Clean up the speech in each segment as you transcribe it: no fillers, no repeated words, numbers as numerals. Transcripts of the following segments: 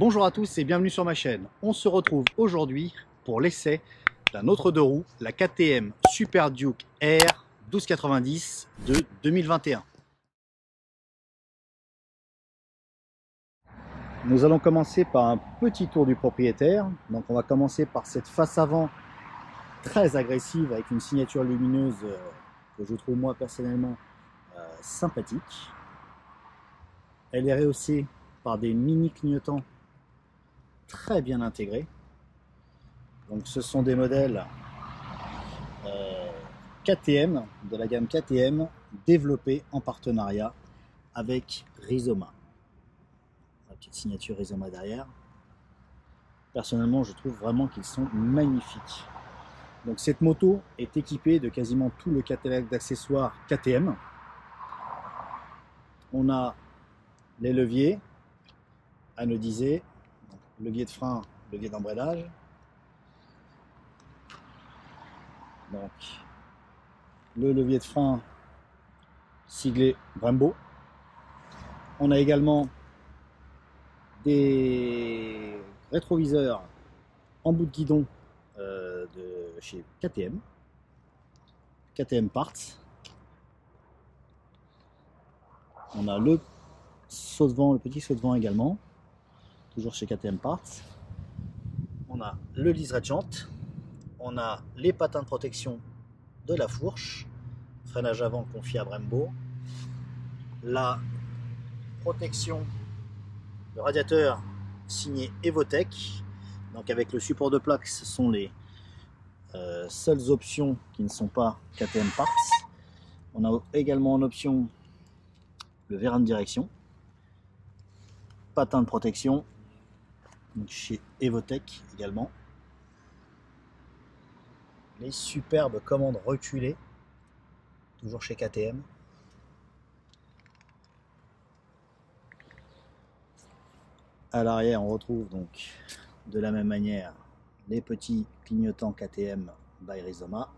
Bonjour à tous et bienvenue sur ma chaîne. On se retrouve aujourd'hui pour l'essai d'un autre deux roues, la KTM Super Duke R 1290 de 2021. Nous allons commencer par un petit tour du propriétaire. Donc on va commencer par cette face avant très agressive avec une signature lumineuse que je trouve moi personnellement sympathique. Elle est rehaussée par des mini clignotants très bien intégrés. Donc ce sont des modèles KTM, de la gamme KTM, développés en partenariat avec Rizoma. La petite signature Rizoma derrière. Personnellement, je trouve vraiment qu'ils sont magnifiques. Donc cette moto est équipée de quasiment tout le catalogue d'accessoires KTM. On a les leviers anodisés, levier de frein, levier d'embrayage. Donc le levier de frein siglé Brembo. On a également des rétroviseurs en bout de guidon de chez KTM, KTM Parts. On a le saut de vent, le petit saut de vent également, toujours chez KTM Parts. On a le liseré de jante, on a les patins de protection de la fourche, freinage avant confié à Brembo, la protection de radiateur signé Evotech. Donc avec le support de plaque, ce sont les seules options qui ne sont pas KTM Parts. On a également en option le vérin de direction, patin de protection, donc chez Evotech également. Les superbes commandes reculées, toujours chez KTM. À l'arrière, on retrouve donc de la même manière les petits clignotants KTM by Rizoma,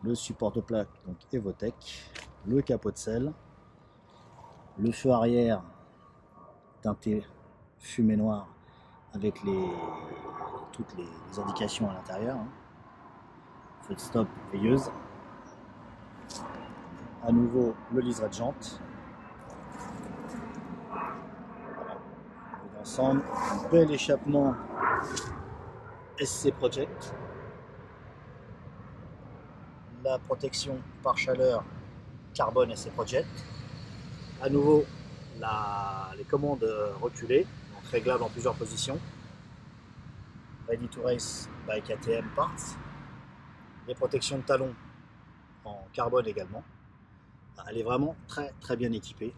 le support de plaque donc Evotech, le capot de selle, le feu arrière teinté fumée noire avec toutes les indications à l'intérieur, feu de stop veilleuse, à nouveau le liseré de jante. Ensemble, un bel échappement SC Project, la protection par chaleur carbone SC Project, à nouveau les commandes reculées, donc réglables en plusieurs positions, Ready to Race by KTM Parts, les protections de talons en carbone également. Elle est vraiment très bien équipée.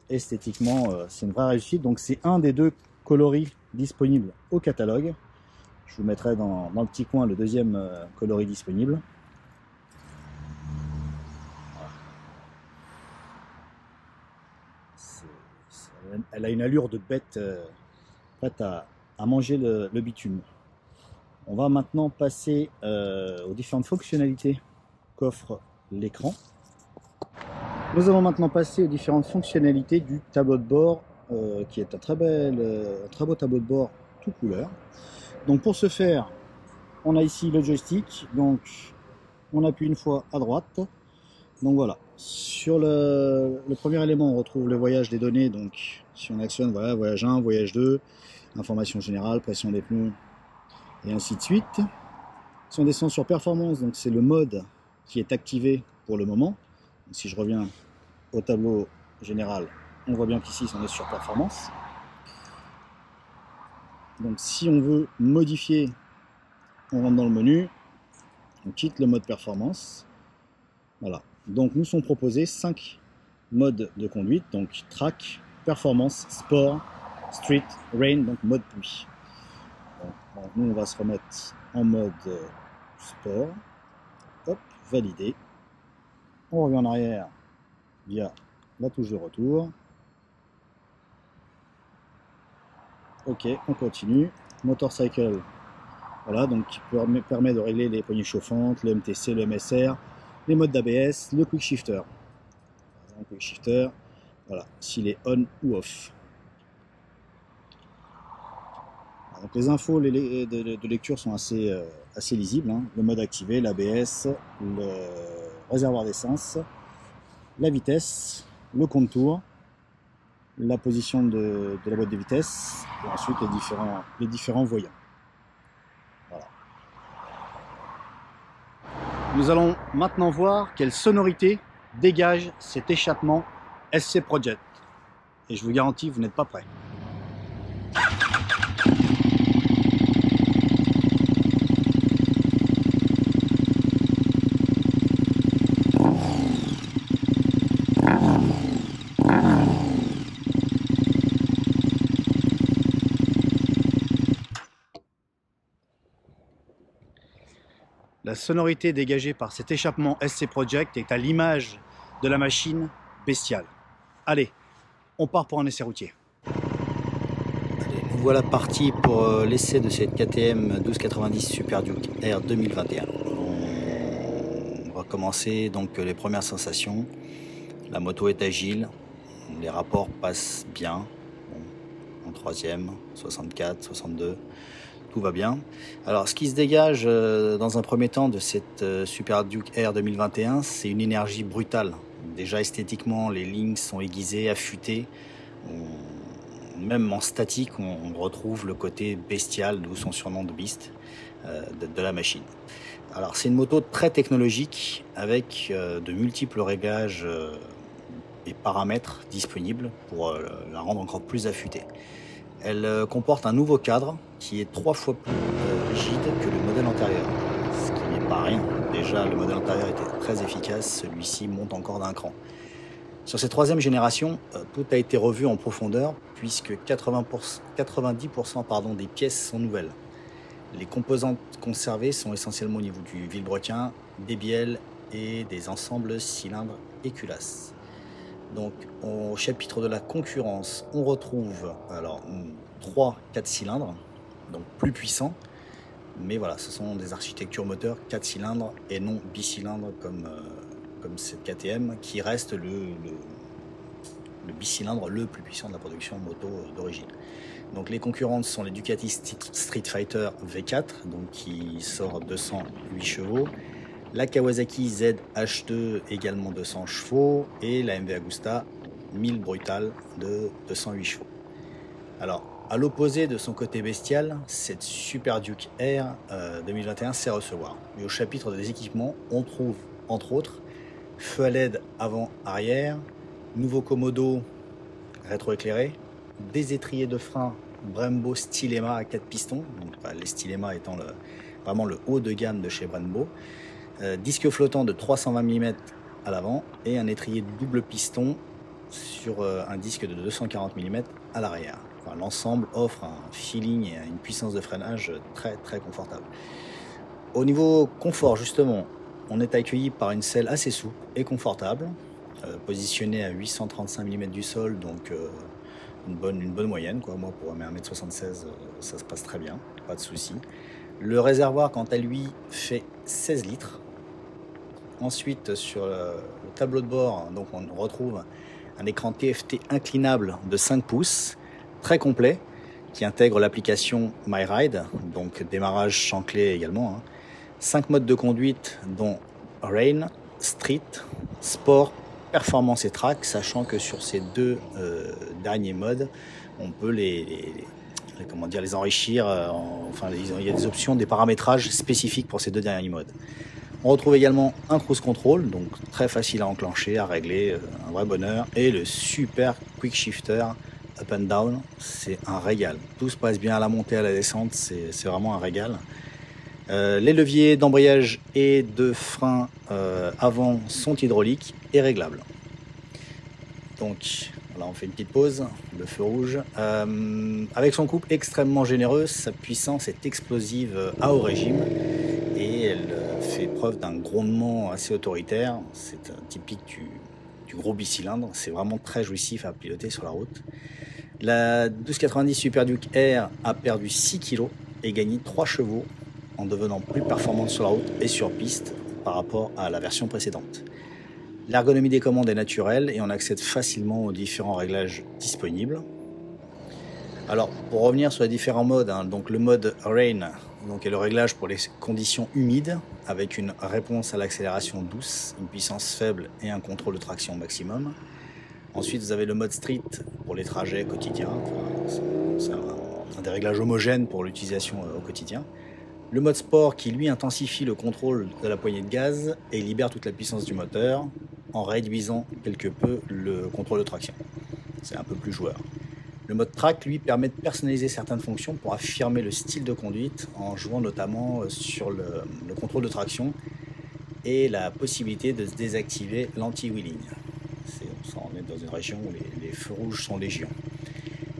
Esthétiquement, c'est une vraie réussite. Donc c'est un des deux coloris disponibles au catalogue. Je vous mettrai dans le petit coin le deuxième coloris disponible. Voilà. Elle a une allure de bête prête à manger le bitume. On va maintenant passer aux différentes fonctionnalités qu'offre l'écran. Nous allons maintenant passer aux différentes fonctionnalités du tableau de bord, qui est un très beau tableau de bord tout couleur. Donc pour ce faire, on a ici le joystick, donc on appuie une fois à droite. Donc voilà, sur le premier élément, on retrouve le voyage des données. Donc si on actionne, voilà, voyage 1, voyage 2, information générale, pression des pneus, et ainsi de suite. Si on descend sur performance, donc c'est le mode qui est activé pour le moment. Donc, si je reviens au tableau général, on voit bien qu'ici on est sur performance. Donc si on veut modifier, on rentre dans le menu, on quitte le mode performance. Voilà, donc nous sont proposés 5 modes de conduite, donc track, performance, sport, street, rain, donc mode pluie. Donc nous on va se remettre en mode sport. Hop, validé. On revient en arrière via la touche de retour. Ok, on continue. Motorcycle, voilà, donc qui permet de régler les poignées chauffantes, le MTC, le MSR, les modes d'ABS, le quick shifter. Quick shifter, voilà, s'il est on ou off. Donc les infos de lecture sont assez lisibles, hein. Le mode activé, l'ABS, le réservoir d'essence, la vitesse, le contour, la position de la boîte de vitesse, et ensuite les différents voyants. Voilà. Nous allons maintenant voir quelle sonorité dégage cet échappement SC Project. Et je vous garantis, vous n'êtes pas prêts. La sonorité dégagée par cet échappement SC Project est à l'image de la machine bestiale. Allez, on part pour un essai routier. Allez, nous voilà partis pour l'essai de cette KTM 1290 Super Duke R 2021. On va commencer donc les premières sensations. La moto est agile, les rapports passent bien. Bon, en troisième, 64, 62. Tout va bien. Alors, ce qui se dégage dans un premier temps de cette Super Duke R 2021, c'est une énergie brutale. Déjà esthétiquement, les lignes sont aiguisées, affûtées. Même en statique, on retrouve le côté bestial, d'où son surnom de Beast, de la machine. Alors, c'est une moto très technologique avec de multiples réglages et paramètres disponibles pour la rendre encore plus affûtée. Elle comporte un nouveau cadre qui est 3 fois plus rigide que le modèle antérieur, ce qui n'est pas rien. Déjà, le modèle antérieur était très efficace, celui-ci monte encore d'un cran. Sur cette troisième génération, tout a été revu en profondeur puisque 90% des pièces sont nouvelles. Les composantes conservées sont essentiellement au niveau du vilebrequin, des bielles et des ensembles cylindres et culasses. Donc au chapitre de la concurrence, on retrouve alors 3-4 cylindres, donc plus puissants, mais voilà, ce sont des architectures moteurs 4 cylindres et non bicylindres comme cette KTM qui reste le bicylindre le plus puissant de la production moto d'origine. Donc les concurrentes sont les Ducati Street Fighter V4, donc qui sort 208 chevaux, la Kawasaki ZH2 également 200 chevaux et la MV Agusta 1000 Brutal de 208 chevaux. Alors, à l'opposé de son côté bestial, cette Super Duke R 2021 sait recevoir. Et au chapitre des équipements, on trouve entre autres feu à LED avant-arrière, nouveau commodo rétroéclairé, des étriers de frein Brembo Stylema à 4 pistons, donc les Stylema étant vraiment le haut de gamme de chez Brembo. Disque flottant de 320 mm à l'avant et un étrier double piston sur un disque de 240 mm à l'arrière. Enfin, l'ensemble offre un feeling et une puissance de freinage très très confortable. Au niveau confort justement, on est accueilli par une selle assez souple et confortable, positionnée à 835 mm du sol, donc une bonne moyenne, quoi. Moi pour 1m76 ça se passe très bien, pas de souci. Le réservoir quant à lui fait 16 litres. Ensuite, sur le tableau de bord, donc on retrouve un écran TFT inclinable de 5 pouces, très complet, qui intègre l'application MyRide, donc démarrage champ clé également. 5 modes de conduite, dont Rain, Street, Sport, Performance et Track, sachant que sur ces deux derniers modes, on peut les enrichir. Il y a des options, des paramétrages spécifiques pour ces deux derniers modes. On retrouve également un cruise control, donc très facile à enclencher, à régler, un vrai bonheur. Et le super quick shifter up and down, c'est un régal. Tout se passe bien à la montée, à la descente, c'est vraiment un régal. Les leviers d'embrayage et de frein avant sont hydrauliques et réglables. Donc là on fait une petite pause, le feu rouge. Avec son couple extrêmement généreux, sa puissance est explosive à haut régime et elle fait preuve d'un grondement assez autoritaire. C'est typique du gros bicylindre, c'est vraiment très jouissif à piloter sur la route. La 1290 Super Duke R a perdu 6 kg et gagné 3 chevaux en devenant plus performante sur la route et sur piste par rapport à la version précédente. L'ergonomie des commandes est naturelle et on accède facilement aux différents réglages disponibles. Alors, pour revenir sur les différents modes, hein, donc le mode Rain donc, est le réglage pour les conditions humides, avec une réponse à l'accélération douce, une puissance faible et un contrôle de traction maximum. Ensuite, vous avez le mode Street pour les trajets quotidiens. C'est un des réglages homogènes pour l'utilisation au quotidien. Le mode Sport qui, lui, intensifie le contrôle de la poignée de gaz et libère toute la puissance du moteur en réduisant quelque peu le contrôle de traction. C'est un peu plus joueur. Le mode Track, lui, permet de personnaliser certaines fonctions pour affirmer le style de conduite en jouant notamment sur le contrôle de traction et la possibilité de désactiver l'anti-wheeling. On est dans une région où les feux rouges sont légion.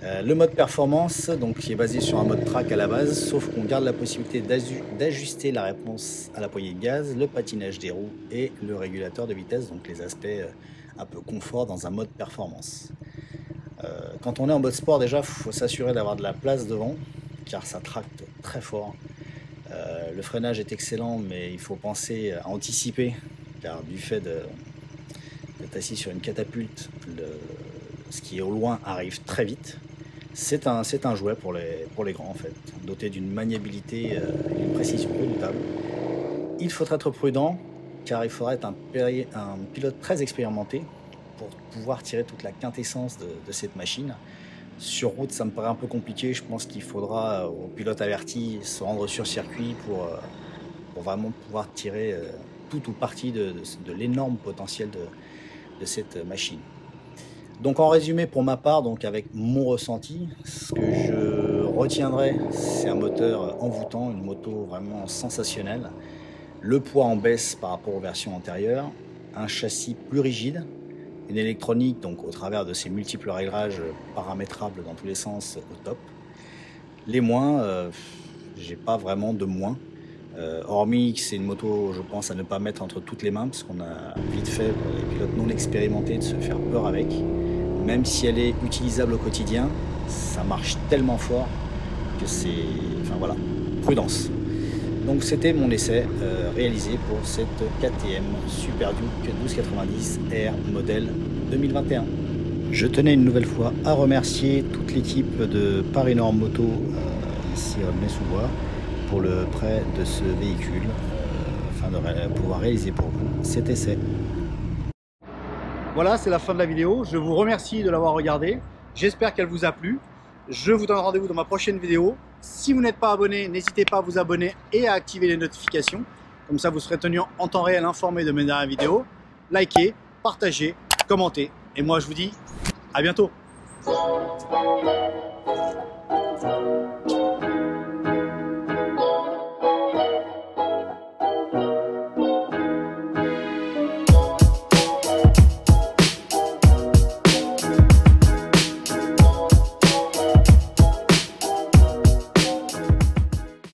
Le mode performance, donc, qui est basé sur un mode track à la base, sauf qu'on garde la possibilité d'ajuster la réponse à la poignée de gaz, le patinage des roues et le régulateur de vitesse, donc les aspects un peu confort dans un mode performance. Quand on est en mode sport, déjà, il faut s'assurer d'avoir de la place devant, car ça tracte très fort. Le freinage est excellent, mais il faut penser à anticiper, car du fait d'être assis sur une catapulte, ce qui est au loin arrive très vite. C'est un jouet pour les grands, en fait, doté d'une maniabilité et d'une précision redoutable. Il faut être prudent, car il faudra être un pilote très expérimenté pour pouvoir tirer toute la quintessence de cette machine. Sur route, ça me paraît un peu compliqué. Je pense qu'il faudra, aux pilotes avertis, se rendre sur circuit pour vraiment pouvoir tirer tout ou partie de l'énorme potentiel de cette machine. Donc en résumé, pour ma part, donc avec mon ressenti, ce que je retiendrai, c'est un moteur envoûtant, une moto vraiment sensationnelle. Le poids en baisse par rapport aux versions antérieures, un châssis plus rigide, une électronique donc au travers de ces multiples réglages paramétrables dans tous les sens au top. Les moins, j'ai pas vraiment de moins. Hormis que c'est une moto, je pense, à ne pas mettre entre toutes les mains, parce qu'on a vite fait, pour les pilotes non expérimentés, de se faire peur avec. Même si elle est utilisable au quotidien, ça marche tellement fort que c'est... Enfin voilà, prudence. Donc c'était mon essai réalisé pour cette KTM Super Duke 1290 R modèle 2021. Je tenais une nouvelle fois à remercier toute l'équipe de Paris Nord Moto ici à Aulnay-sous-Bois pour le prêt de ce véhicule afin de pouvoir réaliser pour vous cet essai. Voilà, c'est la fin de la vidéo. Je vous remercie de l'avoir regardée. J'espère qu'elle vous a plu. Je vous donne rendez-vous dans ma prochaine vidéo. Si vous n'êtes pas abonné, n'hésitez pas à vous abonner et à activer les notifications. Comme ça, vous serez tenu en temps réel informé de mes dernières vidéos. Likez, partagez, commentez. Et moi, je vous dis à bientôt.